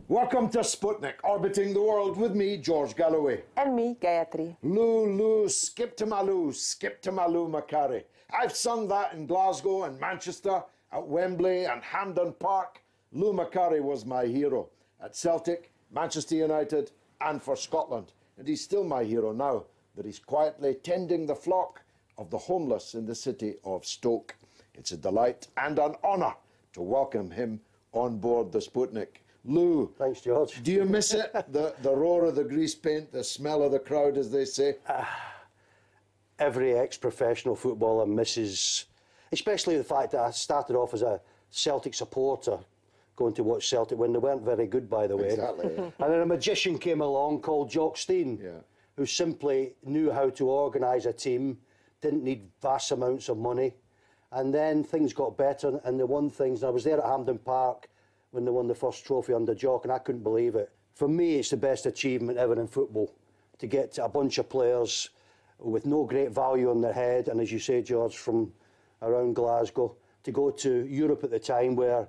Welcome to Sputnik, orbiting the world with me, George Galloway. And me, Gayatri. Lou, skip to my Lou Macari. I've sung that in Glasgow and Manchester, at Wembley and Hampden Park. Lou Macari was my hero at Celtic, Manchester United and for Scotland. And he's still my hero now that he's quietly tending the flock of the homeless in the city of Stoke. It's a delight and an honour to welcome him on board the Sputnik. Lou. Thanks, George. Do you miss it? The roar of the grease paint, the smell of the crowd, as they say? Every ex-professional footballer misses, especially the fact that I started off as a Celtic supporter, going to watch Celtic when they weren't very good, by the way. Exactly. Yeah. And then a magician came along called Jock Stein, who simply knew how to organise a team, didn't need vast amounts of money. And then things got better, and they won things. And I was there at Hampden Park when they won the first trophy under Jock, and I couldn't believe it. For me, it's the best achievement ever in football, to get a bunch of players with no great value on their head, and as you say, George, from around Glasgow, to go to Europe at the time where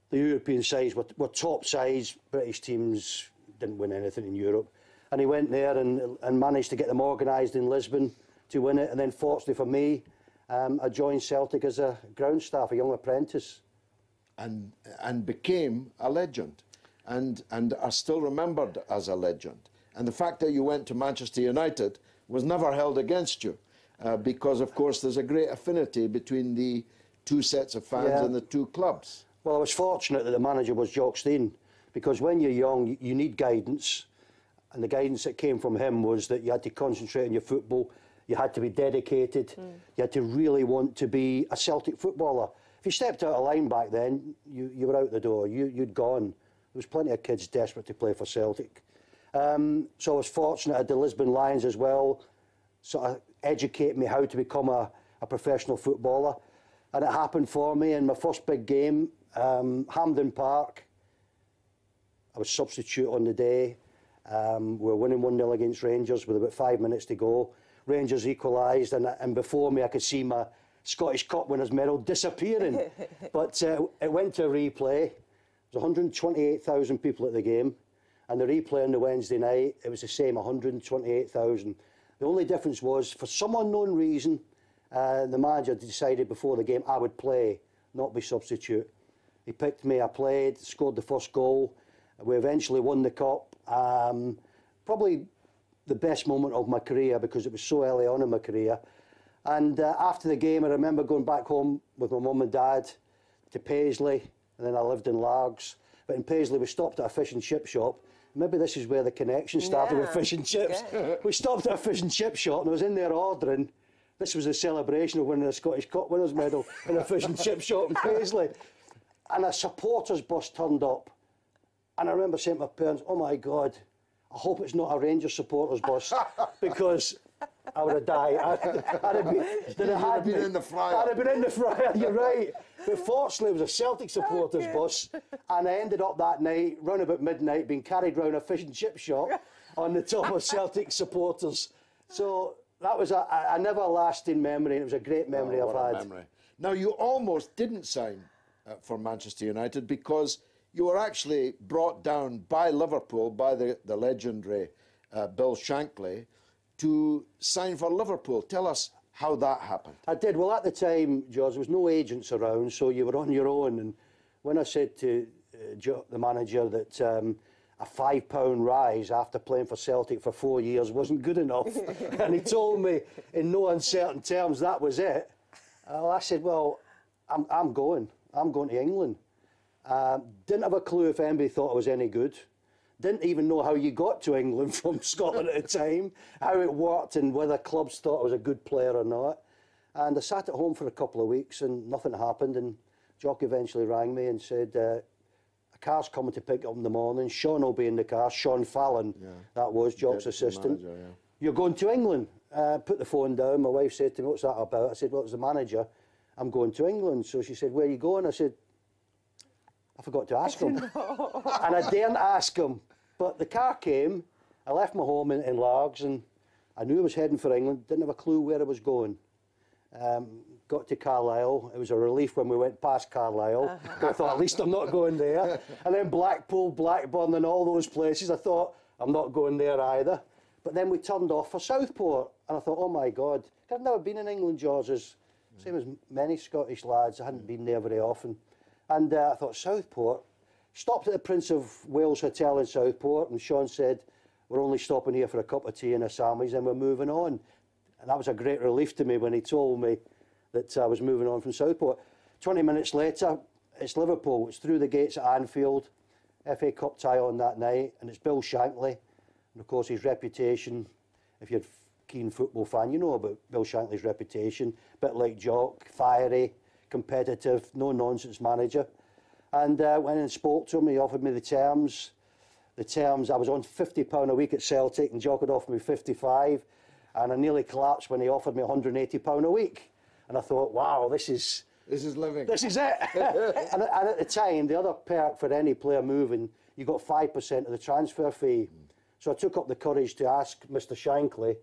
the European sides were top sides. British teams didn't win anything in Europe. And he went there and managed to get them organised in Lisbon to win it. And then fortunately for me, I joined Celtic as a ground staff, a young apprentice. And became a legend, and are still remembered as a legend. And the fact that you went to Manchester United was never held against you, because of course there's a great affinity between the two sets of fans and the two clubs. Well, I was fortunate that the manager was Jock Stein, because when you're young you need guidance, and the guidance that came from him was that you had to concentrate on your football, you had to be dedicated, you had to really want to be a Celtic footballer. If you stepped out of line back then, you were out the door, you'd gone. There was plenty of kids desperate to play for Celtic. So I was fortunate at the Lisbon Lions as well, sort of educate me how to become a professional footballer. And it happened for me in my first big game, Hampden Park. I was substitute on the day. We were winning 1-0 against Rangers with about 5 minutes to go. Rangers equalised, and before me I could see my Scottish Cup winners medal disappearing. But it went to a replay. There was 128,000 people at the game, and the replay on the Wednesday night, it was the same, 128,000. The only difference was, for some unknown reason, the manager decided before the game I would play, not be substitute. He picked me, I played, scored the first goal. We eventually won the cup. Probably the best moment of my career, because it was so early on in my career. And after the game, I remember going back home with my mum and dad to Paisley, and then I lived in Largs. But in Paisley, we stopped at a fish and chip shop. Maybe this is where the connection started with fish and chips. Yeah. We stopped at a fish and chip shop, and I was in there ordering. This was a celebration of winning the Scottish Cup winners medal in a fish and chip shop in Paisley. And a supporters bus turned up. And I remember saying to my parents, oh my God, I hope it's not a Rangers supporters bus, because I would have died. I'd have been in the fryer. I'd have been in the fryer, you're right. But fortunately, it was a Celtic supporters bus, and I ended up that night, round about midnight, being carried round a fish and chip shop on the top of Celtic supporters. So that was a never-lasting memory, and it was a great memory I've had. Memory. Now, you almost didn't sign for Manchester United, because you were actually brought down by Liverpool, by the legendary Bill Shankly, to sign for Liverpool. Tell us how that happened. I did. Well, at the time, George, there was no agents around, so you were on your own. And when I said to the manager that a £5 rise after playing for Celtic for 4 years wasn't good enough, and he told me in no uncertain terms that was it, I said, well, I'm going to England. Didn't have a clue if anybody thought I was any good. Didn't even know how you got to England from Scotland at the time, how it worked, and whether clubs thought I was a good player or not. And I sat at home for a couple of weeks and nothing happened, and Jock eventually rang me and said, a car's coming to pick up in the morning. Sean will be in the car. Sean Fallon, that was Jock's assistant. Manager, You're going to England. Put the phone down. My wife said to me, what's that about? I said, well, it's the manager. I'm going to England. So she said, where are you going? I said, I forgot to ask him. And I daren't ask him. But the car came. I left my home in Largs, and I knew I was heading for England. Didn't have a clue where I was going. Got to Carlisle. It was a relief when we went past Carlisle. I thought, at least I'm not going there. And then Blackpool, Blackburn and all those places, I thought, I'm not going there either. But then we turned off for Southport. And I thought, oh my God. I've never been in England, George, same as many Scottish lads. I hadn't been there very often. And I thought, Southport. Stopped at the Prince of Wales Hotel in Southport, and Sean said, we're only stopping here for a cup of tea and a sandwich, then we're moving on. And that was a great relief to me when he told me that I was moving on from Southport. 20 minutes later, it's Liverpool. It's through the gates at Anfield. FA Cup tie on that night, and it's Bill Shankly. And of course, his reputation, if you're a keen football fan, you know about Bill Shankly's reputation. A bit like Jock, fiery, competitive, no-nonsense manager. And went and spoke to him. He offered me the terms. I was on £50 a week at Celtic, and Jock had offered me 55, and I nearly collapsed when he offered me £180 a week. And I thought, wow, this is living. This is it. and at the time, the other perk for any player moving, you got 5% of the transfer fee. So I took up the courage to ask Mr. Shankly,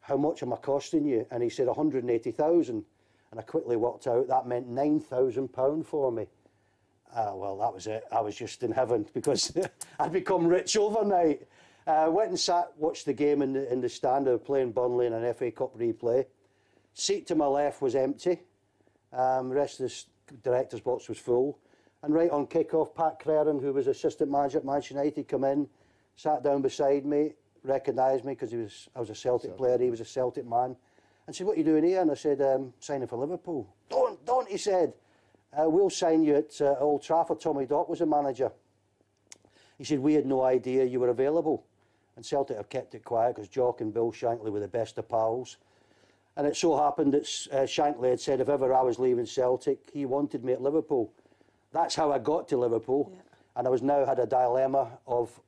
how much am I costing you? And he said 180,000. And I quickly worked out that meant £9,000 for me. Well, that was it. I was just in heaven because I'd become rich overnight. Went and watched the game in the stand. They were playing Burnley in an FA Cup replay. Seat to my left was empty. The rest of the director's box was full. And right on kick-off, Pat Creran, who was assistant manager at Manchester United, come in, sat down beside me, recognised me because I was a Celtic player, he was a Celtic man, and said, what are you doing here? And I said, signing for Liverpool. Don't, he said. We'll sign you at Old Trafford. Tommy Dock was a manager. He said, we had no idea you were available. And Celtic have kept it quiet because Jock and Bill Shankly were the best of pals. And it so happened that Shankly had said if ever I was leaving Celtic, he wanted me at Liverpool. That's how I got to Liverpool. Yeah. And I was now had a dilemma of,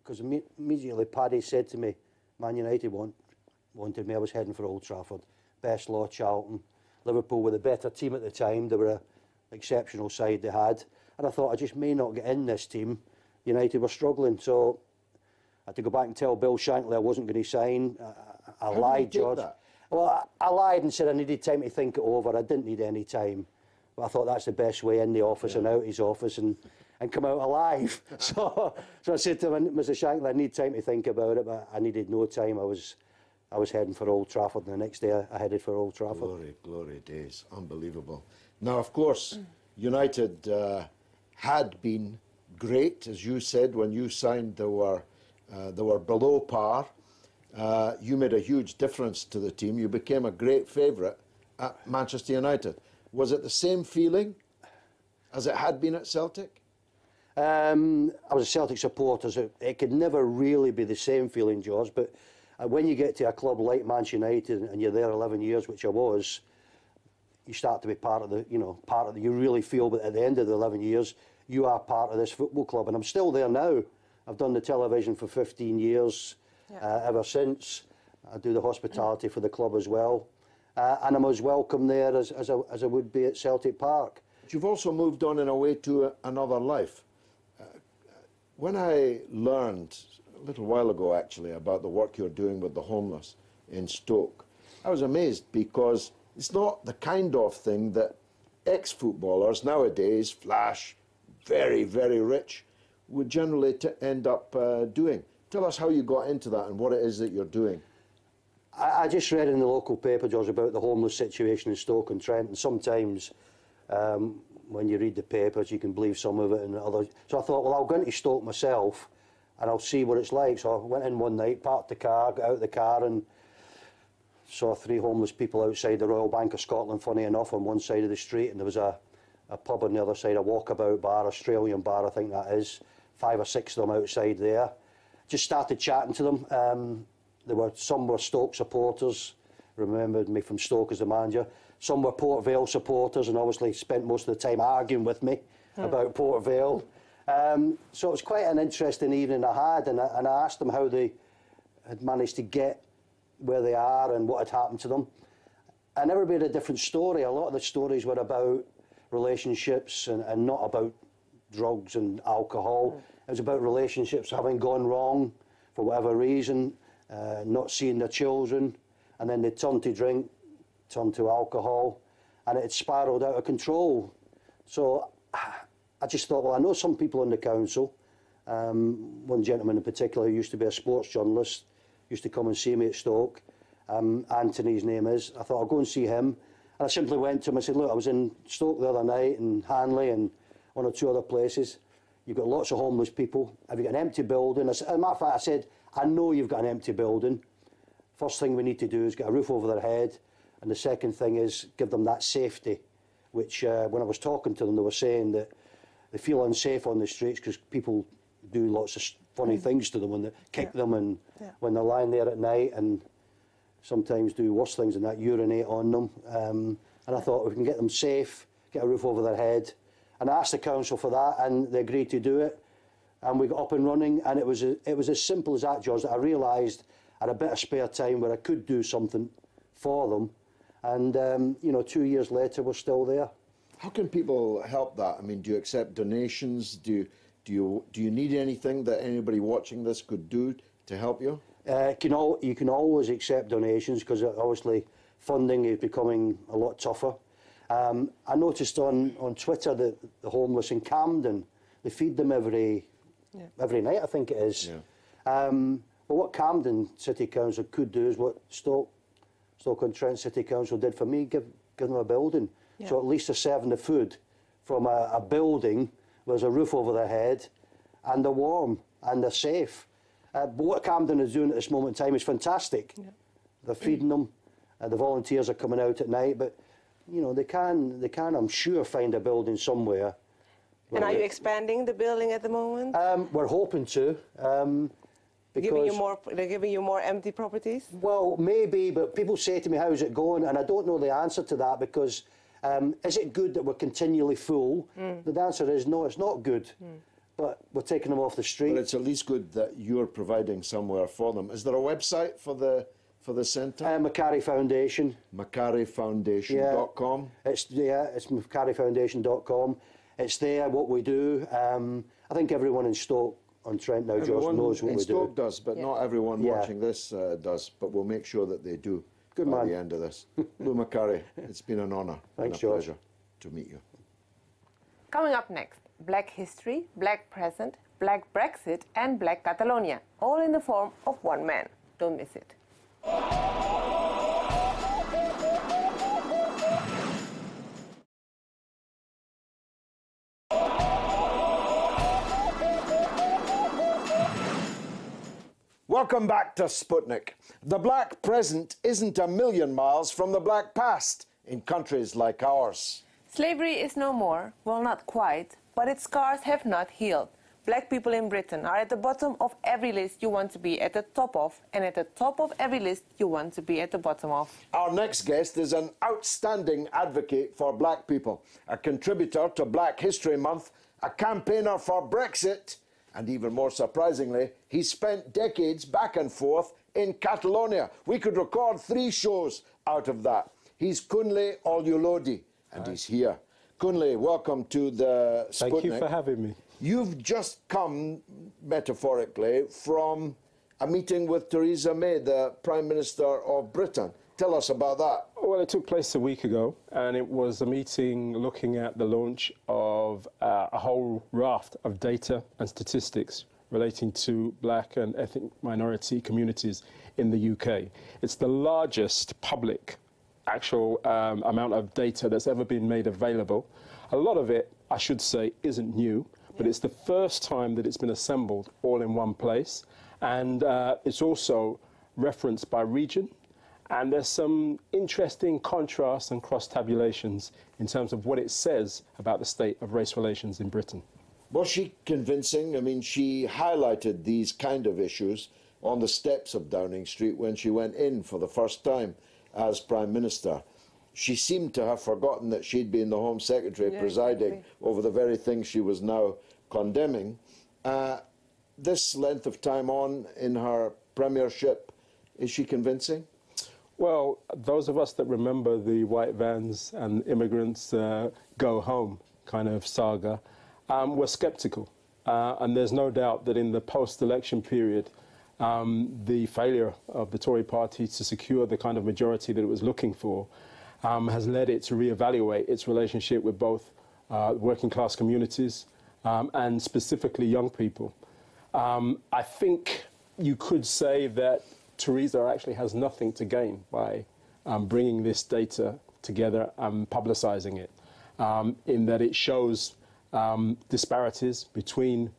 because immediately Paddy said to me, Man United wanted me. I was heading for Old Trafford. Best law, Charlton. Liverpool were the better team at the time. They were an exceptional side they had. And I thought I just may not get in this team. United were struggling. So I had to go back and tell Bill Shankly I wasn't going to sign. I lied, George. Well, I lied and said I needed time to think it over. I didn't need any time. But I thought that's the best way in the office and out his office and come out alive. so I said to him, Mr. Shankly, I need time to think about it, but I needed no time. I was heading for Old Trafford, and the next day I headed for Old Trafford. Glory days. Unbelievable. Now, of course, United had been great, as you said, when you signed. They were below par. You made a huge difference to the team. You became a great favourite at Manchester United. Was it the same feeling as it had been at Celtic? I was a Celtic supporter, so it could never really be the same feeling, George, but when you get to a club like Manchester United and you're there 11 years, which I was, you start to be part of the, you really feel, but at the end of the 11 years, you are part of this football club, and I'm still there now. I've done the television for 15 years, ever since. I do the hospitality for the club as well, and I'm as welcome there as I would be at Celtic Park. But you've also moved on in a way to another life. When I learned a little while ago, actually, about the work you're doing with the homeless in Stoke, I was amazed because it's not the kind of thing that ex-footballers nowadays, flash, very, very rich, would generally end up doing. Tell us how you got into that and what it is that you're doing. I just read in the local paper, George, about the homeless situation in Stoke-on-Trent, and sometimes when you read the papers, you can believe some of it and others. So I thought, well, I'll go into Stoke myself and I'll see what it's like. So I went in one night, parked the car, got out of the car and saw 3 homeless people outside the Royal Bank of Scotland, funny enough, on one side of the street, and there was a pub on the other side, a walkabout bar, Australian bar, I think that is. 5 or 6 of them outside there. Just started chatting to them. Some were Stoke supporters, remembered me from Stoke as the manager. Some were Port Vale supporters and obviously spent most of the time arguing with me about Port Vale. So it was quite an interesting evening I had, and I asked them how they had managed to get where they are and what had happened to them. And everybody had a different story. A lot of the stories were about relationships and not about drugs and alcohol. It was about relationships having gone wrong for whatever reason, not seeing their children, and then they turned to drink, turned to alcohol, and it had spiralled out of control. So I just thought, well, I know some people in the council. One gentleman in particular who used to be a sports journalist, used to come and see me at Stoke. Anthony's name is. I thought I'll go and see him. And I simply went to him and said, look, I was in Stoke the other night and Hanley and one or two other places. You've got lots of homeless people. Have you got an empty building? As a matter of fact, I said, I know you've got an empty building. First thing we need to do is get a roof over their head. And the second thing is give them that safety, which when I was talking to them, they were saying that they feel unsafe on the streets because people do lots of funny things to them when they kick them and when they're lying there at night, and sometimes do worse things than that, urinate on them. And I thought, we can get them safe, get a roof over their head. And I asked the council for that, and they agreed to do it. And we got up and running, and it was as simple as that, George, that I realised I had a bit of spare time where I could do something for them. And, you know, 2 years later, we're still there. How can people help that? I mean, do you accept donations? Do you need anything that anybody watching this could do to help you? You can always accept donations because obviously funding is becoming a lot tougher. I noticed on Twitter that the homeless in Camden, they feed them every night, I think it is. Yeah. But what Camden City Council could do is what Stoke-on-Trent City Council did for me, give them a building. Yeah. So at least they're serving the food from a building where there's a roof over their head, and they're warm and they're safe. But what Camden is doing at this moment in time is fantastic. Yeah. They're feeding them, the volunteers are coming out at night, but you know, they can, I'm sure, find a building somewhere. And are you expanding the building at the moment? We're hoping to. They're giving you more empty properties? Well, maybe, but people say to me, how's it going? And I don't know the answer to that because is it good that we're continually full? The answer is no, it's not good. But we're taking them off the street. But it's at least good that you're providing somewhere for them. Is there a website for the centre? Macari Foundation. MacariFoundation.com? Yeah. It's MacariFoundation.com. It's there, what we do. I think everyone in Stoke-on-Trent now, George, knows what we do. Stoke does, but not everyone watching this does. But we'll make sure that they do by the end of this. Lou Macari, it's been an honour and a pleasure to meet you. Coming up next, Black history, Black present, Black Brexit and Black Catalonia, all in the form of one man. Don't miss it. Welcome back to Sputnik. The black present isn't a million miles from the black past in countries like ours. Slavery is no more, well, not quite, but its scars have not healed. Black people in Britain are at the bottom of every list you want to be at the top of, and at the top of every list you want to be at the bottom of. Our next guest is an outstanding advocate for black people, a contributor to Black History Month, a campaigner for Brexit, and even more surprisingly, he spent decades back and forth in Catalonia. We could record 3 shows out of that. He's Kunle Olulode, and he's here. Kunle, welcome to the Sputnik. Thank you for having me. You've just come, metaphorically, from a meeting with Theresa May, the Prime Minister of Britain. Tell us about that. Well, it took place a week ago, and it was a meeting looking at the launch of a whole raft of data and statistics relating to black and ethnic minority communities in the UK. It's the largest public actual amount of data that's ever been made available. A lot of it, I should say, isn't new, but it's the first time that it's been assembled all in one place, and it's also referenced by region. And there's some interesting contrasts and cross-tabulations in terms of what it says about the state of race relations in Britain. Was she convincing? I mean, she highlighted these kind of issues on the steps of Downing Street when she went in for the first time as Prime Minister. she seemed to have forgotten that she'd been the Home Secretary presiding over the very thing she was now condemning. This length of time on in her premiership, is she convincing? Well, those of us that remember the white vans and immigrants go home kind of saga were sceptical. And there's no doubt that in the post-election period, the failure of the Tory party to secure the kind of majority that it was looking for has led it to reevaluate its relationship with both working class communities and specifically young people. I think you could say that Theresa actually has nothing to gain by bringing this data together and publicising it, in that it shows disparities between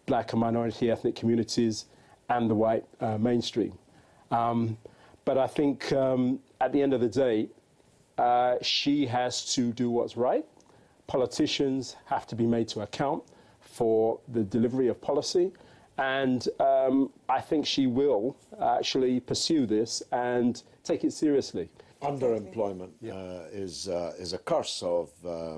black and minority ethnic communities and the white mainstream. But I think at the end of the day, she has to do what's right. Politicians have to be made to account for the delivery of policy. And I think she will actually pursue this and take it seriously. Underemployment is a curse of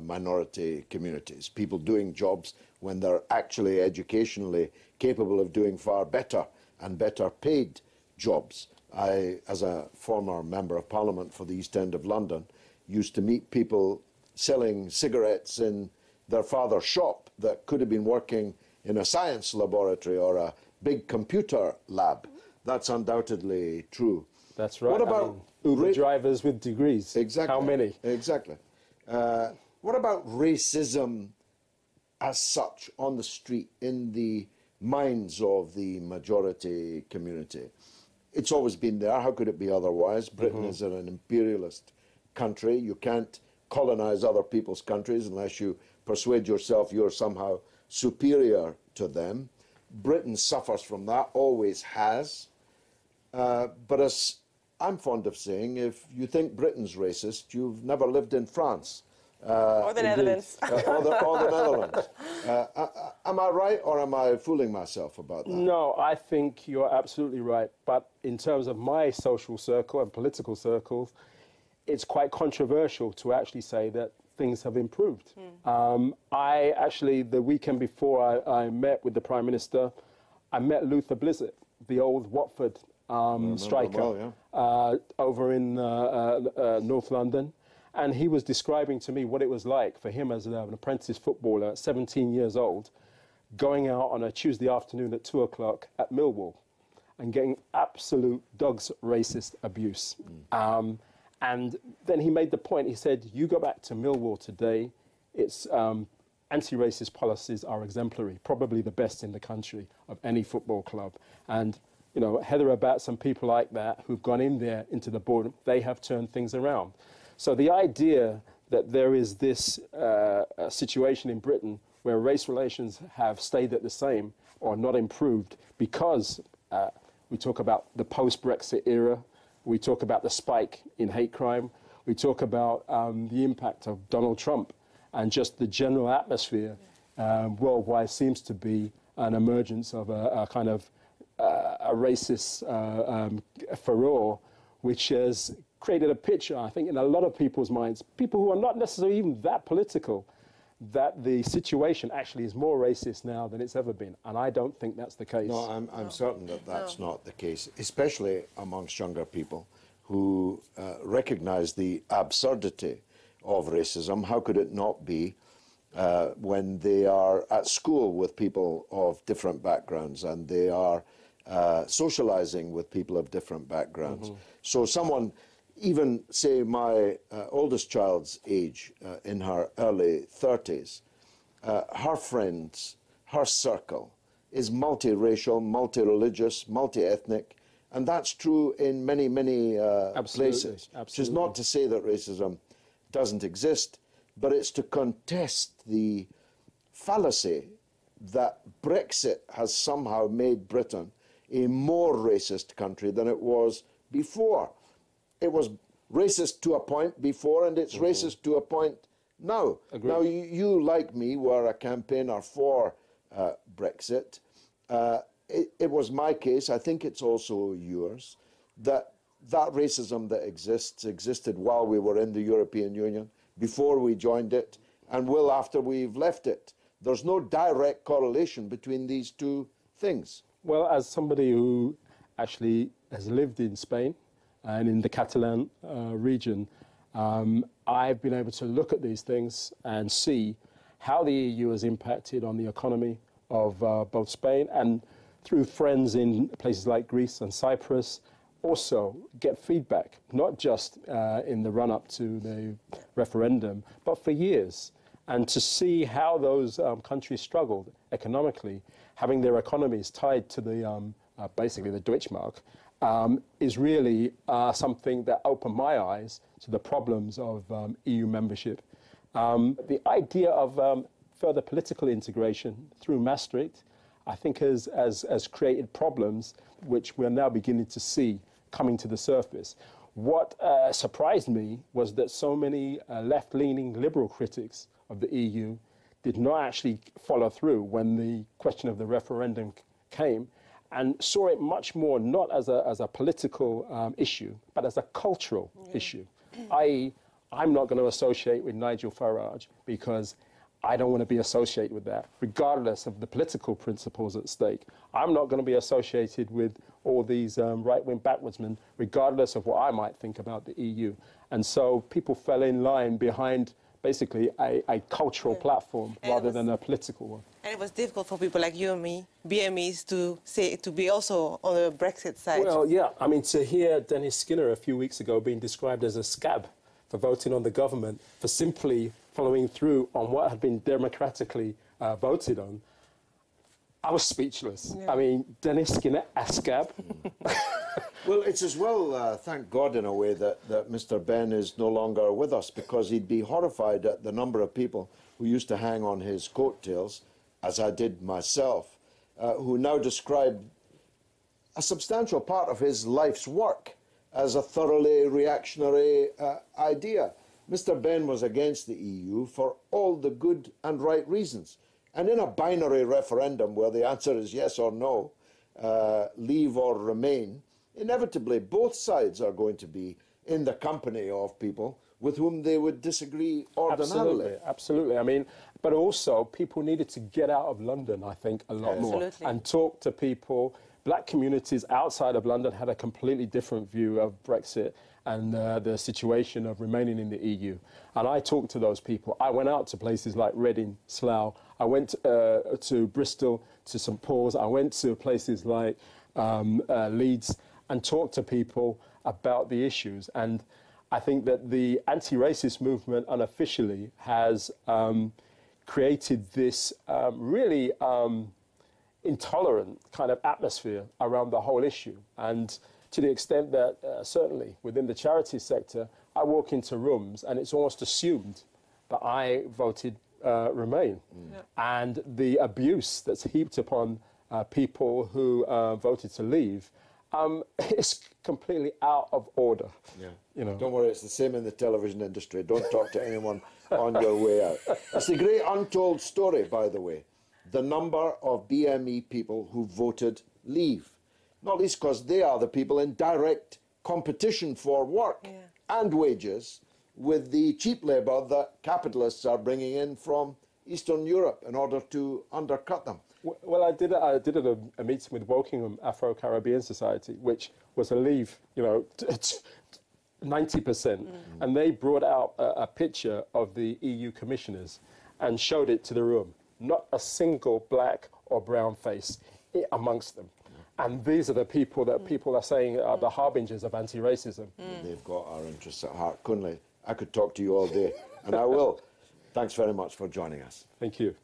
minority communities. People doing jobs when they're actually educationally capable of doing far better and better paid jobs. I, as a former Member of Parliament for the East End of London, used to meet people selling cigarettes in their father's shop that could have been working in a science laboratory or a big computer lab. That's undoubtedly true. That's right. What about Uber drivers with degrees? Exactly. How many? Exactly. What about racism as such on the street in the minds of the majority community? It's always been there. How could it be otherwise? Britain is an imperialist country. You can't colonize other people's countries unless you persuade yourself you're somehow superior to them. Britain suffers from that, always has. But as I'm fond of saying, if you think Britain's racist, you've never lived in France. Or the Netherlands. Or the Netherlands. Am I right, or am I fooling myself about that? No, I think you're absolutely right. But in terms of my social circle and political circles, it's quite controversial to actually say that things have improved. I actually, the weekend before I met with the Prime Minister, I met Luther Blizzard, the old Watford striker, over in North London. And he was describing to me what it was like for him as an apprentice footballer at 17 years old, going out on a Tuesday afternoon at 2 o'clock at Millwall and getting absolute dog's racist abuse. And then he made the point, he said, you go back to Millwall today, its anti-racist policies are exemplary, probably the best in the country of any football club. And, you know, Heather Abbats and people like that who've gone in there into the boardroom, they have turned things around. So the idea that there is this situation in Britain where race relations have stayed at the same or not improved because we talk about the post-Brexit era, we talk about the spike in hate crime, we talk about the impact of Donald Trump, and just the general atmosphere worldwide seems to be an emergence of a kind of a racist furore, which has created a picture, I think, in a lot of people's minds, people who are not necessarily even that political, that the situation actually is more racist now than it's ever been. And I don't think that's the case. No, I'm certain that that's not the case, especially amongst younger people who recognise the absurdity of racism. How could it not be when they are at school with people of different backgrounds and they are socialising with people of different backgrounds? So someone, even say my oldest child's age, in her early 30s, her friends, her circle is multiracial, multi-religious, multi-ethnic, and that's true in many, many places. Which is not to say that racism doesn't exist, but it's to contest the fallacy that Brexit has somehow made Britain a more racist country than it was before. It was racist to a point before, and it's racist to a point now. Agreed. Now, you, like me, were a campaigner for Brexit. It was my case, I think it's also yours, that that racism that existed while we were in the European Union, before we joined it, and will after we've left it. There's no direct correlation between these two things. Well, as somebody who actually has lived in Spain and in the Catalan region, I've been able to look at these things and see how the EU has impacted on the economy of both Spain, and through friends in places like Greece and Cyprus, also get feedback, not just in the run-up to the referendum, but for years. And to see how those countries struggled economically, having their economies tied to the basically the Deutschmark, is really something that opened my eyes to the problems of EU membership. The idea of further political integration through Maastricht, I think has created problems which we're now beginning to see coming to the surface. What surprised me was that so many left-leaning liberal critics of the EU did not actually follow through when the question of the referendum came, and saw it much more not as a political issue, but as a cultural issue. i.e., I'm not going to associate with Nigel Farage because I don't want to be associated with that, regardless of the political principles at stake. I'm not going to be associated with all these right-wing backwoodsmen, regardless of what I might think about the EU. And so people fell in line behind basically a cultural platform rather than a political one. And it was difficult for people like you and me, BMEs, to be also on the Brexit side. Well, yeah, I mean, to hear Dennis Skinner a few weeks ago being described as a scab for voting on the government, for simply following through on what had been democratically voted on, I was speechless. Yeah. I mean, Dennis Skinner, a scab. Well, it's as well, thank God in a way, that Mr. Ben is no longer with us, because he'd be horrified at the number of people who used to hang on his coattails, as I did myself, who now describe a substantial part of his life's work as a thoroughly reactionary idea. Mr. Ben was against the EU for all the good and right reasons. And in a binary referendum where the answer is yes or no, leave or remain, inevitably both sides are going to be in the company of people with whom they would disagree ordinarily. Absolutely. I mean, but also people needed to get out of London, I think, a lot more and talk to people. Black communities outside of London had a completely different view of Brexit and the situation of remaining in the EU. And I talked to those people. I went out to places like Reading, Slough. I went to Bristol, to St Paul's. I went to places like Leeds and talked to people about the issues. And I think that the anti-racist movement unofficially has created this really intolerant kind of atmosphere around the whole issue. And to the extent that certainly within the charity sector, I walk into rooms and it's almost assumed that I voted Remain. And the abuse that's heaped upon people who voted to leave is completely out of order. Yeah. You know. Don't worry, it's the same in the television industry. Don't talk to anyone on your way out. It's the great untold story, by the way, the number of BME people who voted leave. Not least because they are the people in direct competition for work and wages with the cheap labour that capitalists are bringing in from Eastern Europe in order to undercut them. Well, I did a meeting with Wokingham Afro-Caribbean Society, which was a leave, 90%. And they brought out a picture of the EU commissioners and showed it to the room. Not a single black or brown face amongst them. And these are the people that people are saying are the harbingers of anti-racism. They've got our interests at heart. Kunle, I could talk to you all day, and I will. Thanks very much for joining us. Thank you.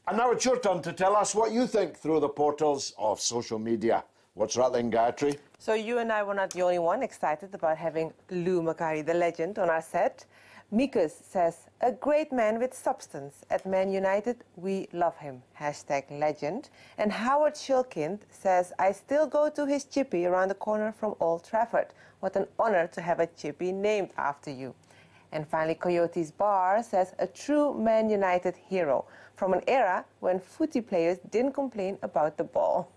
And now it's your turn to tell us what you think through the portals of social media. What's rattling, Gayatri? So you and I were not the only one excited about having Lou Macari, the legend, on our set. Mikus says, a great man with substance. At Man United, we love him. #legend. And Howard Shilkind says, I still go to his chippy around the corner from Old Trafford. What an honor to have a chippy named after you. And finally, Coyote's Bar says, a true Man United hero from an era when footy players didn't complain about the ball.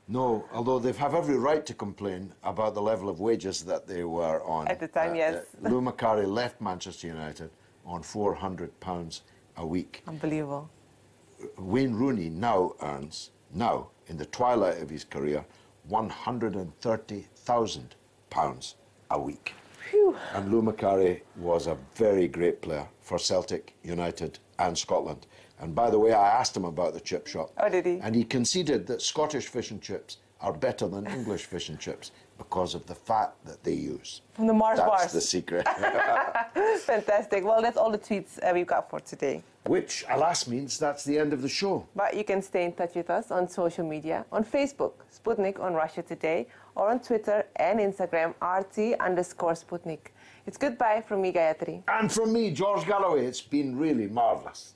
No, although they have every right to complain about the level of wages that they were on. At the time, yes. Lou Macari left Manchester United on £400 a week. Unbelievable. Wayne Rooney now earns, in the twilight of his career, £130,000 a week. Phew. And Lou Macari was a very great player for Celtic, United and Scotland. And by the way, I asked him about the chip shop. Oh, did he? And he conceded that Scottish fish and chips are better than English fish and chips because of the fat that they use. From the Mars bars. That's the secret. Fantastic. Well, that's all the tweets we've got for today. Which, alas, means that's the end of the show. But you can stay in touch with us on social media, on Facebook, Sputnik on Russia Today, or on Twitter and Instagram, RT_Sputnik. It's goodbye from me, Gayatri. And from me, George Galloway. It's been really marvellous.